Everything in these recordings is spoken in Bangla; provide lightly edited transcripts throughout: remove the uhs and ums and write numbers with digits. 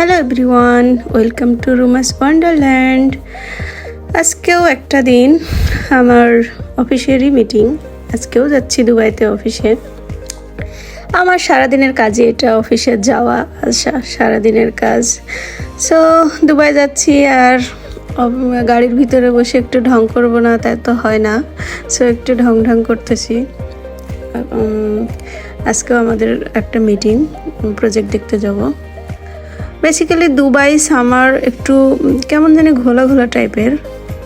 Hello everyone, welcome to রুমাস Wonderland. আজকেও একটা দিন আমার অফিসেরই মিটিং। আজকেও যাচ্ছি দুবাইতে অফিসে। আমার সারাদিনের কাজে এটা, অফিসে যাওয়া আসা সারাদিনের কাজ। সো দুবাই যাচ্ছি আর গাড়ির ভিতরে বসে একটু ঢং করবো না তাই তো হয় না। সো একটু ঢং ঢং করতেছি। আজকেও আমাদের একটা মিটিং, প্রজেক্ট দেখতে যাব। বেসিক্যালি দুবাই সামার একটু কেমন জানি ঘোলা ঘোলা টাইপের,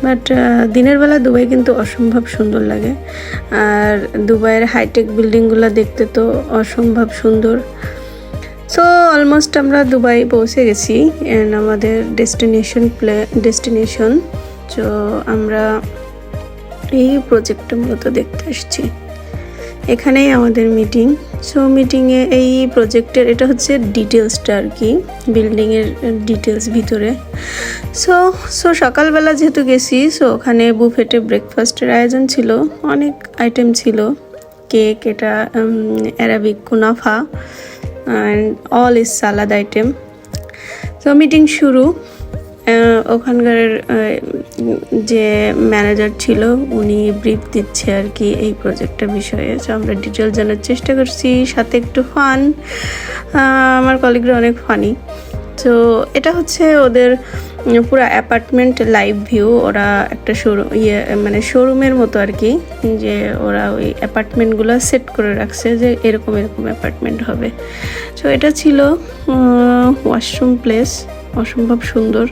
বাট দিনের বেলা দুবাই কিন্তু অসম্ভব সুন্দর লাগে। আর দুবাইয়ের হাইটেক বিল্ডিংগুলো দেখতে তো অসম্ভব সুন্দর। সো অলমোস্ট আমরা দুবাই পৌঁছে গেছি অ্যান্ড আমাদের ডেস্টিনেশন। তো আমরা এই প্রজেক্টটা মূলত দেখতে আসছি। এখানেই আমাদের মিটিং। সো মিটিংয়ে এই প্রজেক্টের এটা হচ্ছে ডিটেলসটা আর কি, বিল্ডিংয়ের ডিটেলস ভিতরে। সো সকালবেলা যেহেতু গেছি, সো ওখানে বুফেটে ব্রেকফাস্টের আয়োজন ছিল, অনেক আইটেম ছিল। কেক, এটা Arabic কুনাফা and all is salad item. So meeting শুরু। ওখানকার যে ম্যানেজার ছিল উনি ব্রিফ দিচ্ছে আর কি এই প্রজেক্টের বিষয়ে। সো আমরা ডিটেল জানার চেষ্টা করছি, সাথে একটু ফান। আমার কলিগরা অনেক ফানি। তো এটা হচ্ছে ওদের পুরো অ্যাপার্টমেন্ট লাইভ ভিউ। ওরা একটা শোরুমের মতো আর কি, যে ওরা ওই অ্যাপার্টমেন্টগুলো সেট করে রাখছে যে এরকম এরকম অ্যাপার্টমেন্ট হবে। সো এটা ছিল ওয়াশরুম প্লেস, অসম্ভব সুন্দর,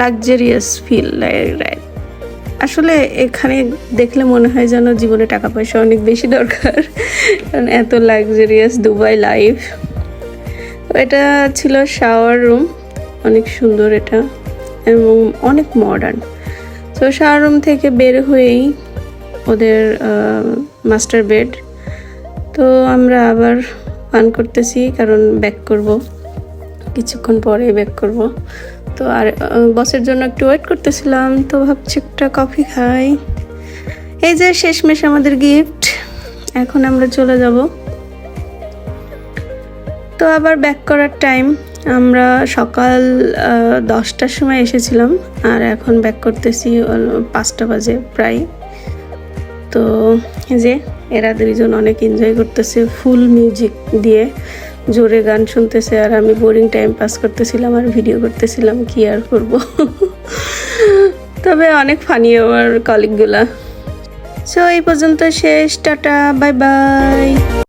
লাক্সারিয়াস ফিল। আসলে এখানে দেখলে মনে হয় যেন জীবনে টাকা পয়সা অনেক বেশি দরকার, কারণ এত লাক্সারিয়াস দুবাই লাইফ। এটা ছিল শাওয়ার রুম, অনেক সুন্দর এটা এবং অনেক মডার্ন। তো শাওয়ার রুম থেকে বের হয়েই ওদের মাস্টার বেড। তো আমরা আবার পান করতেছি, কারণ ব্যাক করব, কিছুক্ষণ পরে ব্যাক করব। তো আর বসের জন্য একটু ওয়েট করতেছিলাম, তো ভাবছি একটা কফি খাই। এই যে শেষমেশ আমাদের গিফট, এখন আমরা চলে যাব। তো আবার ব্যাক করার টাইম, আমরা সকাল 10টার সময় এসেছিলাম আর এখন ব্যাক করতেছি 5টা বাজে প্রায়। তো এই যে এরা দুইজন অনেক এনজয় করতেছে, ফুল মিউজিক দিয়ে জোরে গান শুনতেছে, আর আমি বোরিং টাইম পাস করতেছিলাম আর ভিডিও করতেছিলাম, কি আর করব। তবে অনেক ফানি আমার কলিগগুলা। সো এই পর্যন্ত শেষ, টাটা, বাই বাই।